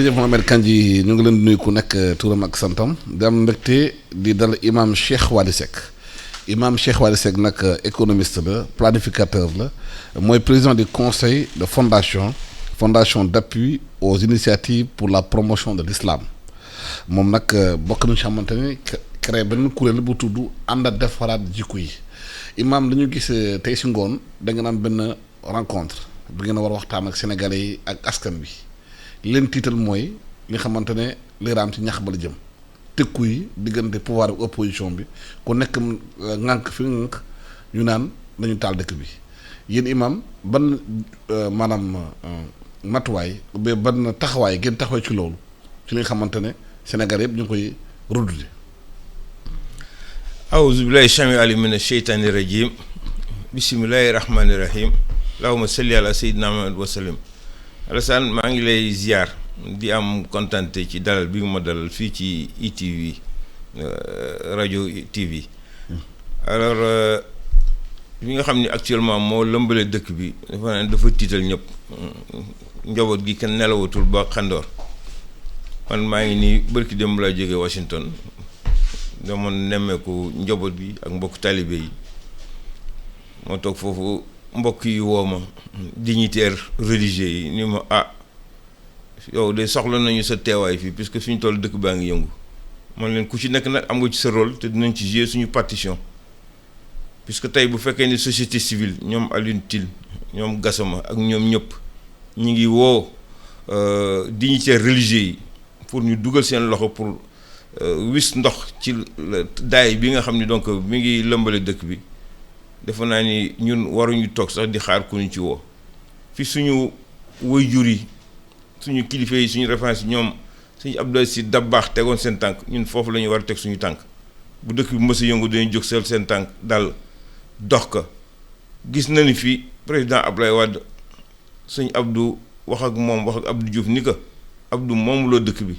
jërëjëf Mohamed Kandji ñu ngi leen di nuyu ku nekk turam ak santam di am mbégte di dal imam Cheikh Wally Seck imam Cheikh Wally Seck nag économiste la planificateur la mooy président du conseil de fondation d'appui aux initiatives pour la promotion de l'islam moom nag bokk nañu xamante ni créé benn kuréel bu tudd ànd ak defaraat jikko yi imam dañu gis tey si ngoon da nga naan benn rencontre bi ngeen a war a waxtaan ak sénégalais yi ak askan bi leen tiital mooy li xamante ne li raam ci ñax ba la jëm tëkku yi diggante pouvoir ak opposition bi ku nekk ŋànk fi ŋànk ñu naan nañu taal dëkk bi yéen imam ban maanaam matuwaay ba ban taxawaay ngeen taxawaay ci loolu ci li nga xamante ne Sénégal yëpp ñu ngi koy redouté. awuzu billahi sami ali mina sheytaani rajim bismillahi rahmaani rahim allahumma salli ala sayyidina Muhammad wa sallim. Alassane maa ngi lay ziar di am kontante ci dalal bi ma dalal fii ci ITV rajo TV alors bi nga xam ni actuellement moo lëmbale dëkk bi dafa tiital ñëpp njaboot gi kenn nelawatul ba xandoor man maa ngi nii bërki démb laa jógee Washington dama nemmeeku njaboot bi ak mbokk taalibe yi moo toog foofu mbokk yi woo ma dignitaire religieux yi ni ma yow de soxla nañu sa teewaay fii puisque fi ñu toll dëkk baa ngi yëngu man leen ku ci nekk nag am nga ci sa rôle te dinañ ci jouer suñu partition puisque tey bu fekkee ni société civile ñoom Alioune Tine ñoom Gassama ak ñoom ñëpp ñu ngi woo dignitaire religieux yi pour ñu dugal seen loxo pour wis ndox ci daay bi nga xam ni donc mi ngi lëmbale dëkk bi defe naa ni ñun waruñu toog sax di xaar ku ñu ci woo fi suñu waajur yi suñu kilifa yi suñu référence ñoom suñu Abdoulaye Sy Dabakh tegoon seen tànk ñun foofu la ñu war a teg suñu tànk bu dëkk bi mës a yëngu dañuy jóg seen tànk dal dox ko gis na ni fii président Abdoulaye Wade suñu Abdou wax ak moom wax ak Abdou Diouf ni ko Abdou moom loo dëkk bi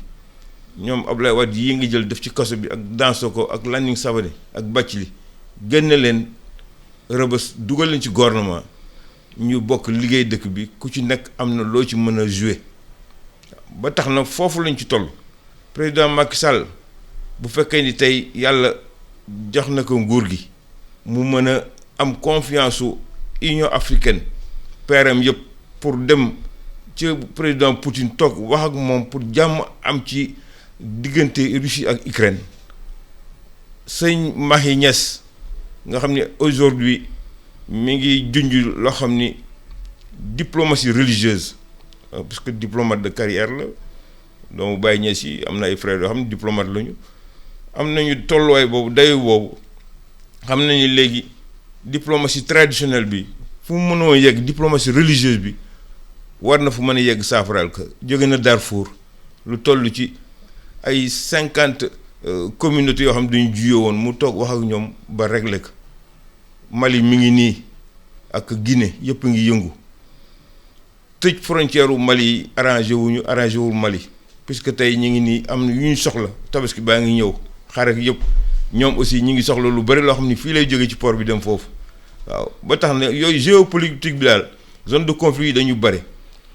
ñoom Abdoulaye Wade yi ngi jël def ci kaso bi ak Dansokho ak Landing Savané ak Bathily génne leen Rebeuss dugal leen ci gouvernement ñu bokk liggéey dëkk bi ku ci nekk am na loo ci mën a jouer ba tax na foofu lañ ci toll président Macky Sall bu fekkee ni tey yàlla jox na ko nguur gi mu mën a am confiance su Union africaine PRM yëpp pour dem ci président Poutine toog wax ak moom pour jàmm am ci diggante Russie ak Ukraine sëñ Mahi Niass nga xam ne aujourd'hui mi ngi junj loo xam ni diplomatie religieuse parce que diplomate de carrière la doomu Baye Niass yi am na ay frères yoo xam ne diplomate lañu am nañu tolluwaay boobu dayu boobu xam nañu léegi diplomatie traditionnelle bi fu mu mënoo yegg diplomatie religieuse bi war na fu mën a yegg saafaraal ko jóge na Darfour lu toll ci ay 50 communautés yoo xam ne dañu juyoo woon mu toog wax ak ñoom ba régler ko Mali mi ngi nii ak Guinée yëpp ngi yëngu tëj frontière u Mali yi arrangé wul Mali puisque tey ñu ngi nii am na yu ñu soxla tabaski baa ngi ñëw xare ak yëpp ñoom aussi ñu ngi soxla lu bari loo xam ni fii lay jóge ci port bi dem foofu waaw ba tax na yooyu géopolitique bi daal zone de conflit yi dañu bari.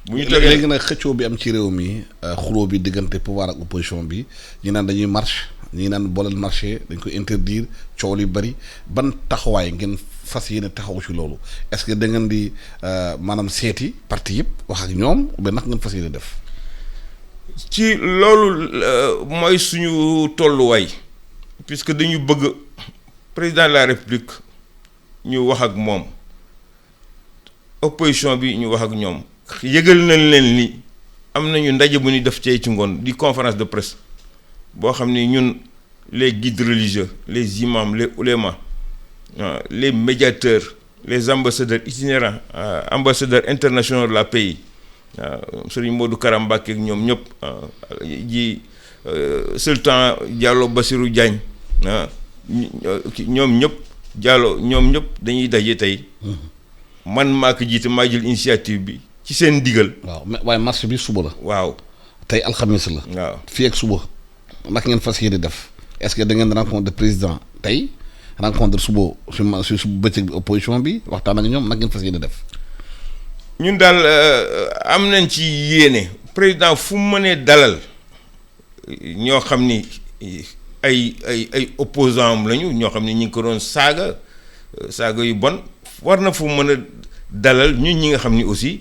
bu ñu toogee léegi nag xëccoo bi am ci réew mi xuloo bi diggante pouvoir ak opposition bi ñu naan dañuy marche ñi naan booleel marché dañ koy interdire coow li bari ban taxawaay ngeen fas yéene taxaw ci loolu est-ce que da ngeen di maanaam seeti parti yëpp wax ak ñoom ba nag ngeen fas yéene def. ci loolu mooy suñu tolluwaay puisque dañu bëgg président de la république ñu wax ak moom opposition bi ñu wax ak ñoom yëgal nañ leen ni am nañu ndaje bu ñuy def ci ngoon di conférence de presse boo xam ni ñun les guides religieux les imams les oulémas les médiateurs les ambassadeurs itinérants ambassadeurs internationaux de la pays Serigne Modou Karam Mbacké ak ñoom ñëpp ji Sultan Diallo Bassirou Diagne ñoom ñëpp Diallo ñoom ñëpp dañuy daje tey man maa ko jiite maa jël initiative bi ci seen digal. waaw mais waaye marché bi suba la. waaw tey alxamis la. waaw fii ak suba naka ngeen fas yéene def est-ce que da ngeen rencontre de président tey rencontre suba su bëccëg bi opposition bi waxtaan ak ñoom naka ngeen fas yéene def. ñun daal am nañ ci yéene président fu mu mënee dalal ñoo xam ni ay opposants am lañu ñoo xam ni ñu ngi ko doon saaga yu bon war na fu mën a dalal ñun ñi nga xam ni aussi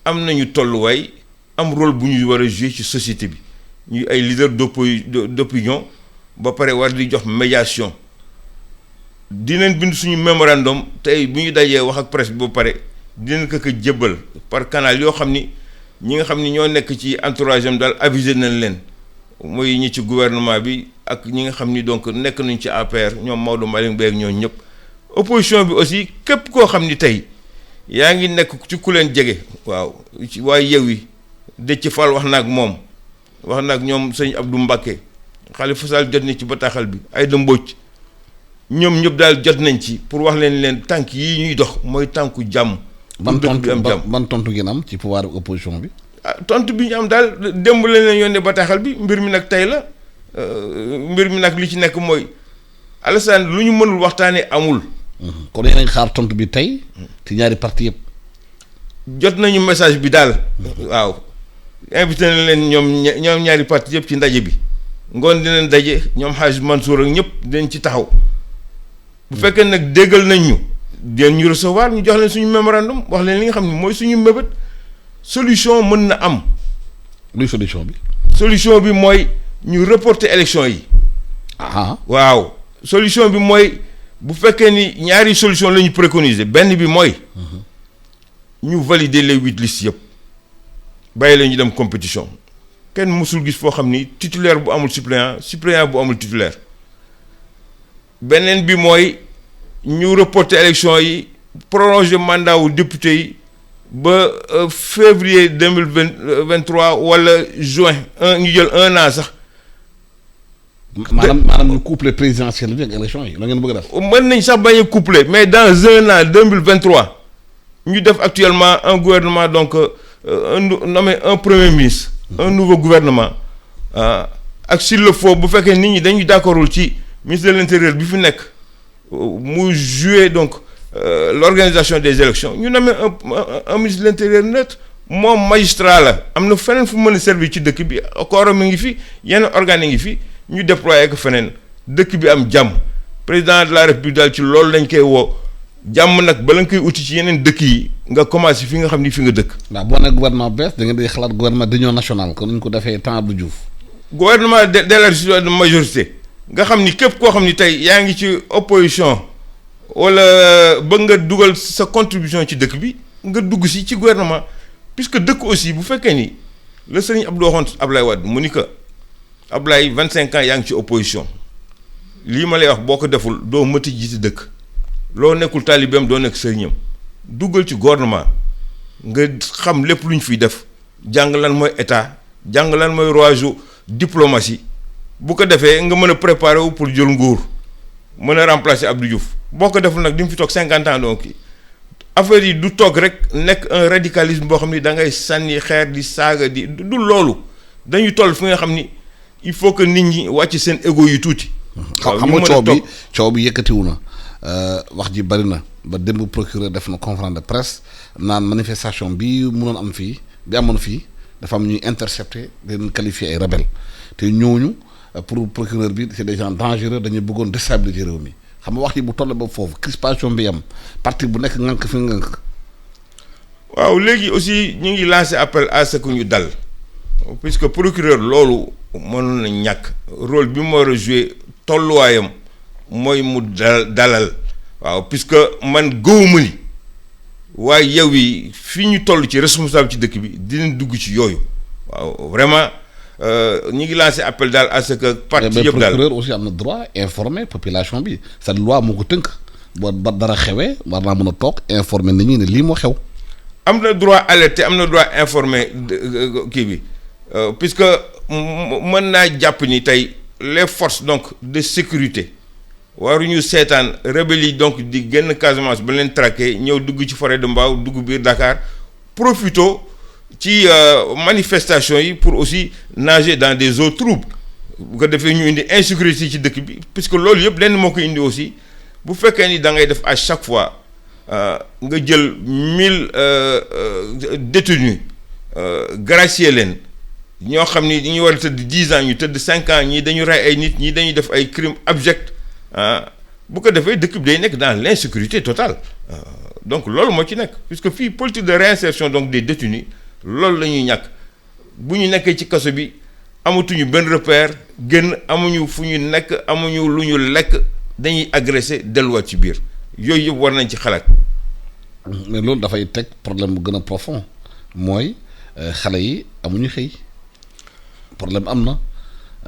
am nañu tolluwaay am rôle bu ñu war a jouer ci société bi ñu ay leader d'opinion ba pare war di jox médiation dinañ bind suñu mémorandum tey bu ñu dajee wax ak presse bi ba pare dinañ ko jébbal par canal yoo xam ni ñi nga xam ni ñoo nekk ci entourage am daal avisé nañ leen mooy ñi ci gouvernement bi ak ñi nga xam ni donc nekk nañ ci APR ñoom Maodo Malick Mbaye ak ñoom ñëpp opposition bi aussi képp koo xam ni tey yaa ngi nekk ci ku leen jege waaw ci waa Yewwi Déthié Fall wax na ak moom wax na ak ñoom sëñ Abdou Mbacké Khalifa Sall jot na ci bataaxal bi Aïda Mbodj ñoom ñëpp daal jot nañ ci pour wax leen tànk yi ñuy dox mooy tànku jàmm. ban tontu ngeen am ci pouvoir opposition bi. tontu bi ñu am daal démb lañ leen yónnee bataaxal bi mbir mi nag tey la mbir mi nag li ci nekk mooy Alassane lu ñu mënul waxtaanee amul. kon yéen a ngi xaar tontu bi tey ci ñaari parti yëpp. jot nañu message bi daal. waaw invité nañ leen ñoom ñaari parti yëpp ci ndaje bi ngoon dinañ daje ñoom Hadj Mansour ak ñëpp dinañ ci taxaw. bu fekkee nag déggal nañ ñu den ñu recevoir ñu jox leen suñu mémorandum wax leen li nga xam ne mooy suñu mébét solution mën na am. luy solution bi. solution bi mooy ñu reporter élection yi. waaw solution bi mooy bu fekkee ni ñaari solution la ñu préconiser benn bi mooy. ñu valider les 8 listes yëpp bàyyi la ñu dem compétition kenn mësul gis foo xam ni titulaire bu amul suppléant bu amul titulaire. beneen bi mooy ñu reporter élection yi prolonger mandat wu député yi ba février 2023 wala juin ñu jël 1 an sax. maanaam ñu coupler présidentielle bi ak élection yi la ngeen bëgg a def. mën nañ sax bañ a coupler mais dans 1 an 2023 ñu def actuellement un gouvernement donc nommé un premier ministre. un nouveau gouvernement ak s'il le faut bu fekkee nit ñi dañuy d'accordul ci. ministre de l'intérieur bi fi nekk mu jouer donc l'organisation des élections ñu nommé un ministre de l'intérieur neutre moom magistrat la am na feneen fu mën a servir ci dëkk bi kooram mi ngi fi yenn organes yi ngi fi ñu déployer ko feneen dëkk bi am jàmm président de la république daal ci loolu lañ koy woo jàmm nag bala nga koy uti ci yeneen dëkk yi nga commencé fi nga xam ni fi nga dëkk. waaw boo nekk gouvernement bees da ngeen di xalaat gouvernement d'union nationale comme ni ñu ko defee temps Abdou Diouf. gouvernement d'élargissement de majorité. nga xam ni képp koo xam ni tey yaa ngi ci opposition wala bëgg nga dugal sa contribution ci dëkk bi nga dugg si ci gouvernement puisque dëkk aussi bu fekkee ni la sëriñ Abdou waxoon Ablaye Wade mu ni que Ablaye 25 ans yaa ngi ci opposition lii ma lay wax boo ko deful doo mëti jiite dëkk loo nekkul taalibeem doo nekk sëriñam duggal ci gouvernement nga xam lépp lu ñu fiy def jàng lan mooy état jàng lan mooy rouage diplomatie. bu ko defee nga mën a préparer wu pour jël nguur mën a remplacer Abdou Diouf boo ko deful nag di mu fi toog 50 ans donc affaire yi du toog rek nekk un radicalisme boo xam ni da ngay sànni xeer di saaga di du loolu dañuy toll fi nga xam ni il faut que nit ñi wàcc seen ego yu tuuti. xam nga coow bi yëkkatiwu na wax ji bari na ba démb procureur def na conférence de presse naan manifestation bi mënoon am fii bi amoon fii dafa am ñuy intercepter leen qualifier ay rebelle te ñooñu. pour procureur bi c'est des gens dangereux dañuy bëggoon déstabiliser réew mi xam nga wax ji bu toll ba foofu crispation bi am parti bu nekk ngànk fi ngànk. waaw léegi aussi ñu ngi lancer appel à ce que ñu dal puisque procureur loolu mënoon na ñàkk rôle bi mu war a jouer tolluwaayam mooy mu dalal waaw puisque man gëwuma ni waaye yow yi fi ñu toll ci responsable ci dëkk bi dinañ dugg ci yooyu waaw vraiment. ñu ngi lancé appel daal à ce que parti yëpp daal procureur aussi am na droit informer population bi cette loi moo ko tënk boo ba dara xewee war naa mën a toog informer nit ñi ne lii moo xew. am na droit alerter am na droit informer kii bi puisque mën naa jàpp ni tey les forces donc de sécurité waruñu seetaan rebelles yi donc di génn Casamance ba leen traqué ñëw dugg ci forêt de Mbao dugg biir Dakar profito ci manifestation yi pour aussi nager dans des eaux troubles bu ko defee ñu indi insécurité ci dëkk bi puisque loolu yëpp lenn moo ko indi aussi bu fekkee ni da ngay def à chaque fois nga jël 1000 détenus gracier leen ñoo xam ni ñu war a tëdd 10 ans ñu tëdd 5 ans ñii dañu rey ay nit ñii dañuy def ay crimes abjects bu ko defee dëkk bi day nekk dans l'insécurité totale donc loolu moo ci nekk puisque fii politique de réinsertion donc des détenus loolu la ñuy ñàkk bu ñu nekkee ci kaso bi amatuñu benn repère génn amuñu fu ñu nekk amuñu lu ñu lekk dañuy agressé delluwaat ci biir yooyu yëpp war nañ ci xalaat. mais loolu dafay teg problème bu gën a profond mooy xale yi amuñu xëy problème am na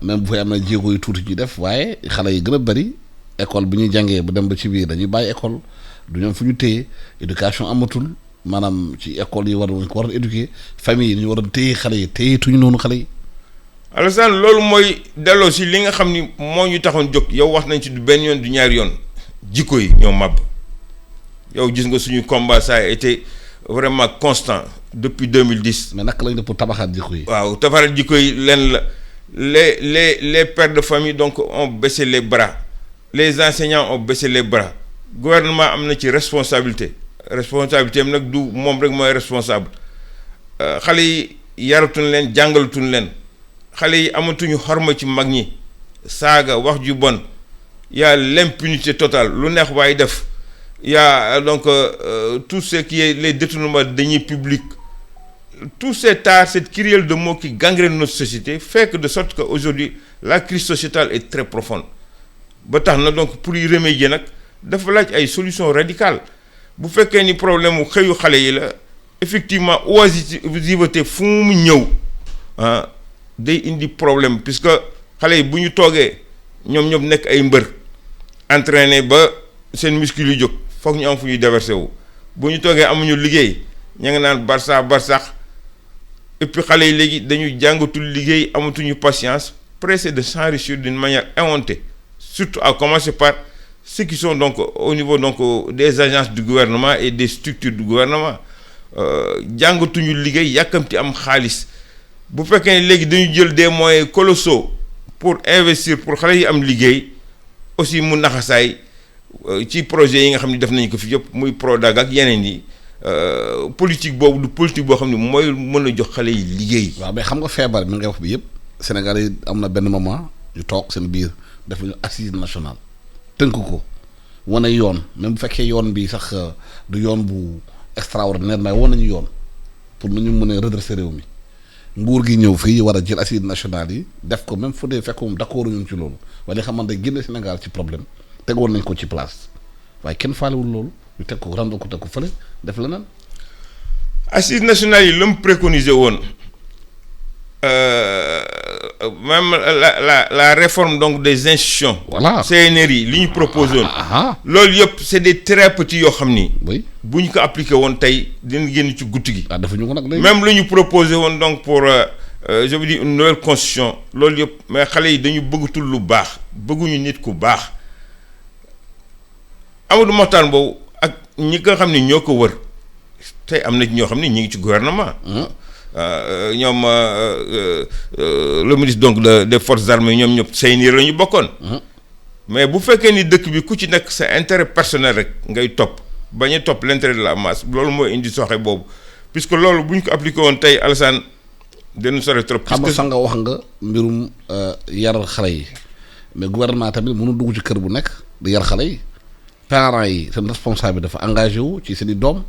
même bu fay am na jéego yu tuuti ñu def waaye xale yi gën a bari école bi ñuy jàngee bu dem ba ci biir dañuy bàyyi école du ñoom fu ñu téye éducation amatul maanaam ci école yi war a éduquer famille yi ñu war a téye xale yi téyetuñu noonu xale yi. Alassane loolu mooy delloo si li nga xam ni moo ñu taxoon jóg yow wax nañ ci du benn yoon du ñaari yoon jikko yi ñoo màbb yow gis nga suñu combat ça a été vraiment constant depuis 2010. mais naka lañ def pour tabaxaat jikko yi. waaw tabaxaat jikko yi lenn la les pères de famille donc ont baissé les bras les enseignants ont baissé les bras gouvernement am na ci responsabilité am nag du moom rek mooy responsable xale yi yaratuñ leen jàngalatuñ leen. xale yi amatuñu xorma ci mag ñi saaga wax ju bon y a l'impunité totale lu neex waaye def y a donc tout ce qui est les détournements de deniers publics tout cet art cette kyrielle de mots qui gangrène notre société fait que de sorte que aujourd'hui la crise sociétale est très profonde ba tax na donc pour y remédier nag dafa laaj ay solutions radicales bu fekkee ni problème mu xëyu xale yi la effectivement oisiveté fu mu ñëw day indi problème puisque xale yi bu ñu toogee ñoom nekk ay mbër entraîné ba seen muscle yu jóg foog ñu am fu ñuy déversé wu bu ñu toogee amuñu liggéey ña nga naan barsax et puis xale yi léegi dañu jàngatul liggéey amatuñu patience pressés de s'enrichir d'une manière éhontée surtout à commencer par ceux qui sont donc au niveau donc des agences du gouvernement et des structures du gouvernement jàngatuñu liggéey yàkkamti am xaalis bu fekkee ne léegi dañu jël des moyens colossaux pour investir pour xale yi am liggéey aussi mu naxasaay ci projet yi nga xam ne def nañu ko fi yëpp muy Prodac ak yeneen yi politique boobu du politique boo xam ne mooy mën a jox xale yi liggéey. waaw mais xam nga feebar mi nga wax bi yëpp Sénégal yi am na benn moment ñu toog seen biir def ñu assise nationale tënk ko wane yoon même bu fekkee yoon bi sax du yoon bu extraordinaire mais wan nañu yoon pour nu ñu mën a redresser réew mi. nguur gi ñëw fii war a jël assises nationales yi def ko même fu dee fekk moom d'accord ñun ci loolu waaye li xamante ne génne Sénégal ci problème tegoon nañ ko ci place waaye kenn faalewul loolu ñu teg ko rendre ko teg ko fële def leneen. assises nationales yi la mu préconisé woon même la réforme donc des institutions. voilà CNRI li ñu proposé woon. loolu yëpp c'est des très petits yoo xam ni. oui bu ñu ko appliqué woon tey dina génn ci guddi gi. defuñu ko nag léegi. même lu ñu proposé woon donc pour je veux dire une nouvelle constitution loolu yëpp mais xale yi dañu bëggatul lu baax bëgguñu nit ku baax Amadou Mahtar Mbow ak ñi nga xam ne ñoo ko wër tey am na ci ñoo xam ne ñu ngi ci gouvernement. ñoom le ministre donc des forces armées ñoom ñëpp CNRI la ñu bokkoon. mais bu fekkee ni dëkk bi ku ci nekk sa intérêt personnel rek ngay topp bañ a topp l'intérêt de la masse loolu mooy indi soxe boobu puisque loolu bu ñu ko appliqué woon tey Alassane dana sore trop. xam nga sax nga wax nga mbirum yar xale yi mais gouvernement tamit mënu dugg ci kër bu nekk di yar xale yi parents yi seen responsable dafa engagé wu ci seen i doom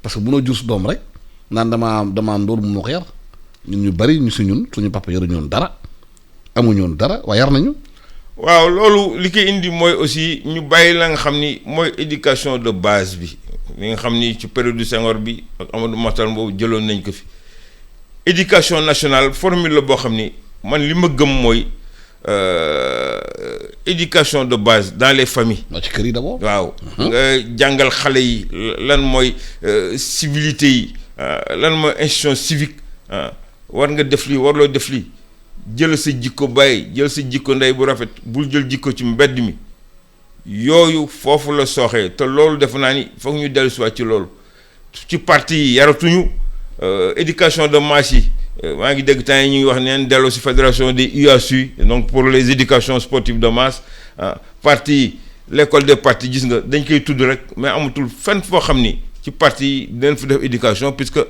parce que mënoo jur su doom rek. naan damaa ndóol mu ko yar ñun ñu bari ñu si ñun suñu papa yaruñu woon dara amuñu woon dara waaye yar nañu. waaw loolu li koy indi mooy aussi ñu bàyyi la nga xam ni mooy éducation de base bi li nga xam ni ci période du Senghor bi ak Amadou Mahtar boobu jëloon nañ ko fi éducation nationale formule la boo xam ni man li ma gëm mooy éducation de base dans les familles. ci kër yi d'abord. waaw nga jàngal xale yi lan mooy civilité yi. lan mooy institution civique war nga def lii warloo def lii jël sa jikko bàyyi jël sa jikko ndey bu rafet bul jël jikko ci mbedd mi yooyu foofu la sooxee te loolu defe naa ni foog ñu dellusiwaat ci loolu ci parti yi yaratuñu éducation de masse yi maa ngi dégg temps yi ñu ngi wax neen delloo si fédération des UASU donc pour les éducations sportives de masse parti yi l'école des partis gis nga dañ koy tudd rek mais amatul fenn foo xam ni ci parti yi dinañ fi def éducation puisque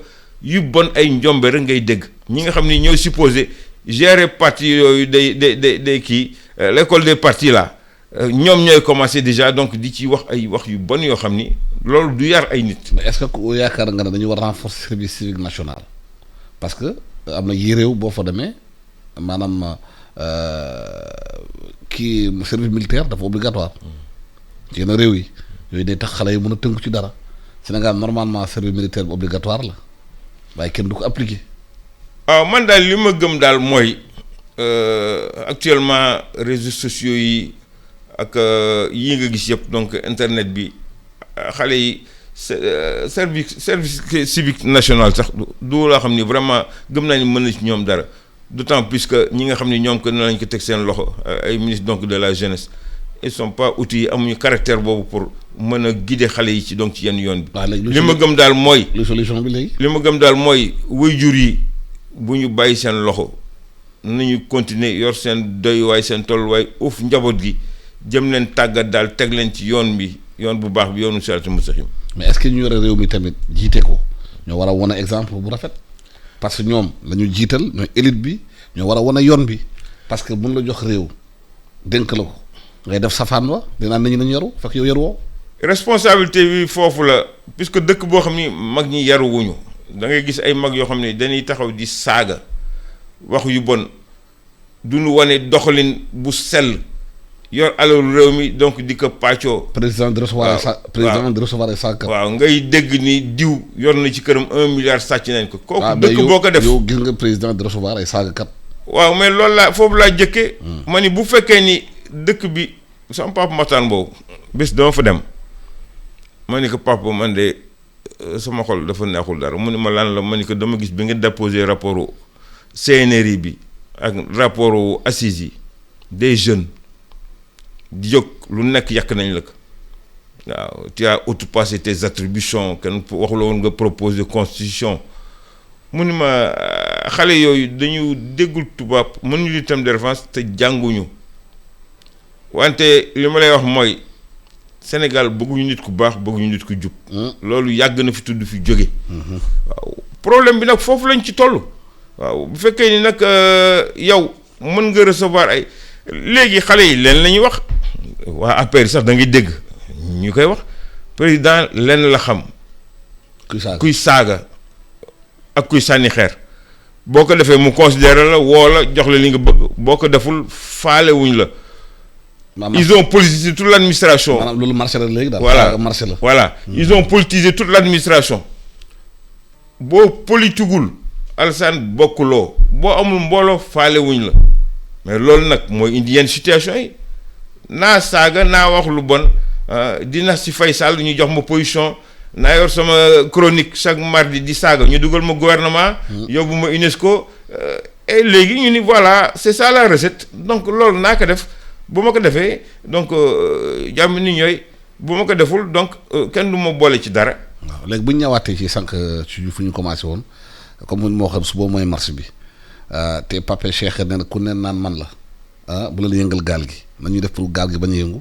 yu bon ay njombe rek ngay dégg ñi nga xam ni ñooy supposé gérer parti yooyu day kii l'école des partis là ñoom ñooy commencé déjà donc di ci wax ay wax yu bon yoo xam ni loolu du yar ay nit. mais est-ce que yaakaar nga ne dañu war renforcer service civique national parce que am na yi réew boo fa demee maanaam kii service militaire dafa obligatoire ci yenn réew yi yooyu day tax xale yi mën a tënku ci dara Sénégal normalement service militaire bi obligatoire la waaye kenn du ko appliquer. waaw man daal li ma gëm daal mooy actuellement réseaux sociaux yi ak yii nga gis yëpp donc internet bi xale yi service civique national sax du loo xam ni vraiment gëm naa ni mën na ci ñoom dara d'autant plus que ñi nga xam ni ñoom que na lañ ko teg seen loxo ay ministre donc de la jeunesse ils sont pas outils amuñu caractère boobu pour mën a guider xale yi ci donc ci yenn yoon bi. li ma gëm daal mooy. solution bi léegi. li ma gëm daal mooy waajur yi bu ñu bàyyi seen loxo nañu continuer yor seen doywaay seen tolluwaay uuf njaboot gi jëm leen tàggat daal teg leen ci yoon bi yoon bu baax bi yoonu siraatal mustaqiim. mais est-ce que ñu yore réew mi tamit jiite ko ñoo war a wane exemple bu rafet parce que ñoom la ñu jiital ñooy élite bi ñoo war a wane yoon bi parce que buñ la jox réew dénk la ko ngay def safaan wa dinaa nañu nañu yaru fekk yow yaru woo. responsabilité bi foofu la puisque dëkk boo xam ni mag ñi yaruwuñu da ngay gis ay mag yoo xam ne dañuy taxaw di saaga wax yu bon duñu wane doxalin bu sell yor alalu réew mi donc di ko pàccoo. président de recevoir ay sàkk. waaw ngay dégg ni diw yor na ci këram 1 milliard sàcc nañ ko. kooku dëkk boo ko def yow gis nga président de recevoir ay saagakat. waaw mais loolu laa foofu laa jëkkee. ma ni bu fekkee ni dëkk bi sama papa Mataan boobu bés dama fa dem ma ni ko papa man de sama xol dafa neexul dara mu ni ma lan la ma ni ko dama gis bi nga déposé rapport CNRI bi ak rapport assises yi des jeunes di jóg lu nekk yàq nañ la ko waaw tu as outrepassé tes attributions kenn waxula woon nga proposer constitution mu ni ma xale yooyu dañu déggul tubaab mënuñu li thème de référence te jànguñu wante li ma lay wax mooy Sénégal bëgguñu nit ku baax bëgguñu nit ku jub loolu yàgg na fi tudd fi jóge waaw problème bi nag foofu lañ ci toll waaw bu fekkee ni nag yow mën nga recevoir ay léegi xale yi leen la ñuy wax waa APR sax da ngay dégg ñu koy wax président lenn la xam kuy saaga ak kuy sànni xeer boo ko defee mu considéré la woo la jox la li nga bëgg boo ko deful faale wuñ la ils ont politisé toute l'administration. maanaam loolu marché la léegi daal. voilà marché la. voilà ils ont politisé toute l'administration boo politigul Alassane bokkuloo boo amul mbooloo faale wuñ la mais loolu nag mooy indi yenn situation yi naa saaga naa wax lu bon dina si Faye Sall ñu jox ma position naa yor sama chronique chaque mardi di saaga ñu dugal ma gouvernement. yóbbu ma UNESCO et léegi ñu ni voilà c'est ça la recette donc loolu naa ko def. bu ma ko defee donc jàmm ni ñooy bu ma ko deful donc kenn du ma boole ci dara. waaw léegi bu ñu ñëwaatee ci sànq ci fu ñu commencé woon comme moo xam suba mooy marché bi te Pape Cheikh nee na ku ne naan man la bu la yëngal gaal gi nañuy def pour gaal gi bañ a yëngu.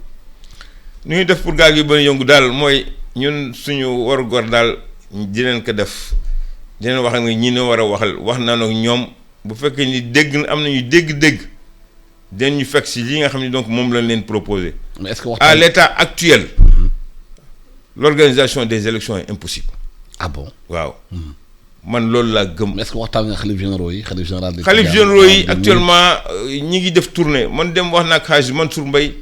nu ñuy def pour gaal gi bañ a yëngu daal mooy ñun suñu waru gor daal dinañ ko def dinañ wax ak ñi ne war a waxal wax naa nag ñoom bu fekkee ni dégg am nañu dégg-dégg. den ñu fekk si li nga xam ne donc moom lañ leen proposé. mais est-ce que à l'état actuel. L'organisation des élections est impossible. ah bon waaw. man loolu laa gëm. mais est-ce que waxtaan nga xalif généraux yi xalif général. xalif généraux yi actuellement ñi ngi def tournée man dem wax naa ak Hadj Mansour Mbaye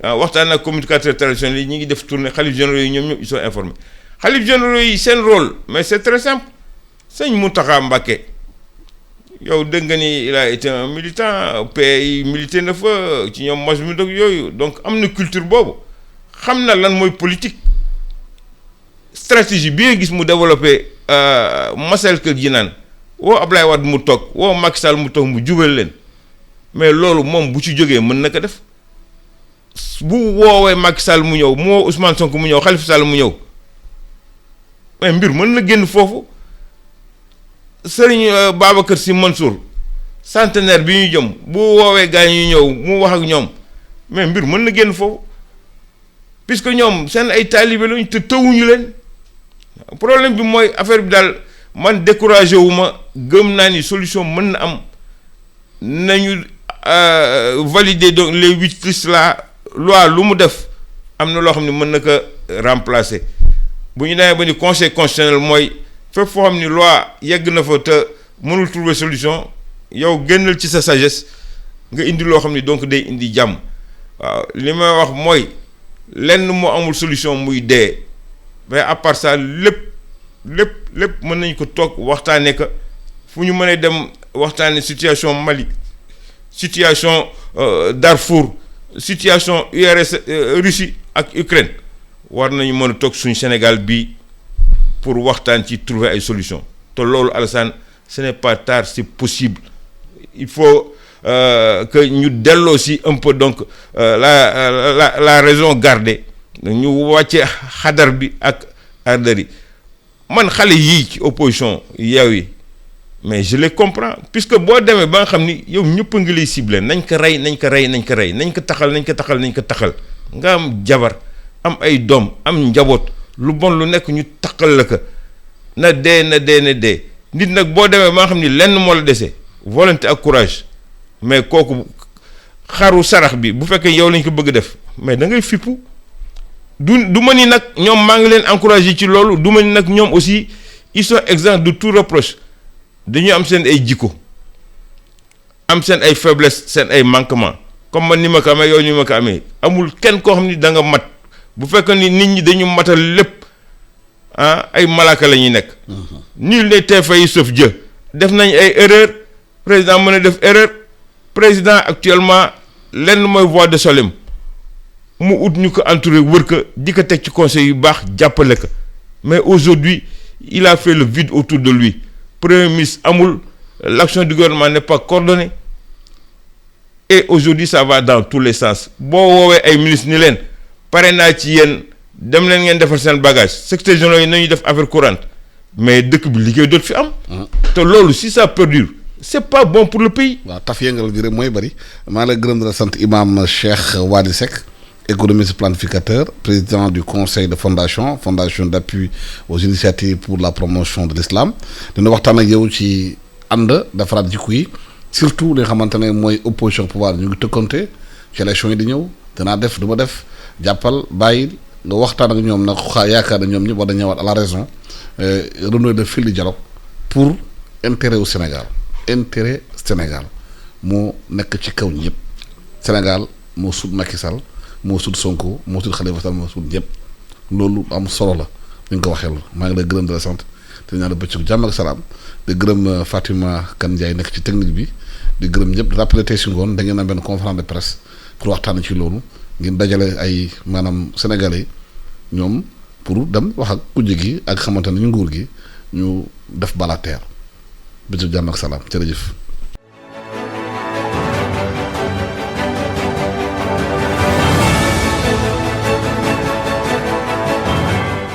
waxtaan ak communicateur traditionnel yi ñi ngi def tournée xalif généraux yi ñoom ñëpp ils sont informés xalif généraux yi seen rôle mais c'est très simple sëñ Mountakha Mbacké. yow dégg nga ni il a été un militant pays milité na fa ci ñoom mos mi dog yooyu donc am na culture boobu xam na lan mooy politique stratégie bi nga gis mu développé Masel Kër ji naan woo Ablaye Wade mu toog woo Macky Sall mu toog mu jubal leen mais loolu moom bu ci jógee mën na ko def bu woowee Macky Sall mu ñëw mu woo Ousmane Sonko mu ñëw Khalifa Sall mu ñëw mais mbir mën na génn foofu. Sëriñ Babacar Sy Mansour centenaire bi ñu jëm bu woowee gars yi ñu ñëw mu wax ak ñoom mais mbir mën na génn foofu puisque ñoom seen ay taalibe lañu te tëwuñu leen problème bi mooy affaire bi daal man découragé wu ma gëm naa ni solution mën na am nañu valider donc les 8 listes là loi lu mu def am na loo xam ne mën na ko remplacer bu ñu demee ba ni conseil constitutionnel mooy fépp foo xam ni loi yegg na fa te mënul trouver solution yow génnal ci sa sagesse nga indi loo xam ni donc day indi jàmm waaw li may wax mooy lenn moo amul solution muy dee mais à part ça lépp mën nañ ko toog waxtaanee ko fu ñu mënee dem waxtaanee situation Mali situation Darfour situation URSS Russie ak Ukraine war nañu mën a toog suñu Sénégal bi pour waxtaan ci trouver ay solution te loolu Alassane ce n'est pas tard, c'est possible. Il faut que ñu delloo si un peu donc la raison gardée ñu wàcce xadar bi ak ardeur yi man xale yii ci opposition Yewwi mais je les comprends puisque boo demee ba nga xam ni yow ñëpp a ngi lay ciblé nañ ko rey nañ ko taxal nga am jabar am ay doom am njaboot lu bon lu nekk ñu taxal la ko na dee nit nag boo demee ba nga xam ni lenn moo la dese volonté ak courage mais kooku xaru sarax bi bu fekkee yow lañ ko bëgg def mais da ngay fippu du ma ni nag ñoom maa ngi leen encouragé ci loolu du ma ni nag ñoom aussi ils sont exempts de tout reproche dañu am seen ay jikko am seen ay faiblesse seen ay manquement comme man ni ma ko amee yow ni ma ko amee amul kenn koo xam ni da nga mat bu fekkee ni nit ñi dañu matal lépp ay malaaka la ñuy nekk. nul n'est parfait sauf Dieu def nañ ay erreur président mën a def erreur président actuellement lenn mooy voix de Solem mu ut ñu ko entouré wër ko di ko teg ci conseil yu baax jàppale ko mais aujourd'hui il a fait le vide autour de lui premier ministre amul l'action du gouvernement n'est pas coordonnée et aujourd'hui ça va dans tous les sens boo woowee ay ministre ni leen pare naa ci yéen dem leen ngeen defar seen bagage secrétaire général yi nañuy def affaire courante mais dëkk bi liggéey doot fi am te loolu si ça perdure c'est pas bon pour le pays. waaw taf yëngal gi rek mooy bëri maa la gërëm di la sant imam Cheikh Wally Seck économiste planificateur président du conseil de fondation d'appui aux initiatives pour la promotion de l'islam dina waxtaan ak yow ci ànd defaraat jikko yi surtout li nga xamante ne mooy opposition pouvoir ñu ngi tëkkante ci élection yi di ñëw danaa def du ma def jàppal bàyyil nga waxtaan ak ñoom nag yaakaar na ñoom ñëpp war na ñëwaat à la raison renouer le fil du dialogue pour intérêt au Sénégal moo nekk ci kaw ñëpp Sénégal moo sut Macky Sall moo sut Sonko moo sut Khalifa Sall moo sut ñëpp loolu am solo la ñu ko waxee la maa ngi lay gërëm di la sant te ñaan bëccëg jàmm ak salaam di gërëm Fatima Kane Ndiaye nekk ci technique bi di gërëm ñëpp di rappelé tey si ngoon da ngeen am benn conférence de presse pour waxtaan ci loolu ngeen dajale ay maanaam sénégalais ñoom pour dem wax ak kujje gi ak xamante ne ñu nguur gi ñu def bala teer bëccëg jàmm ak salaam jërëjëf.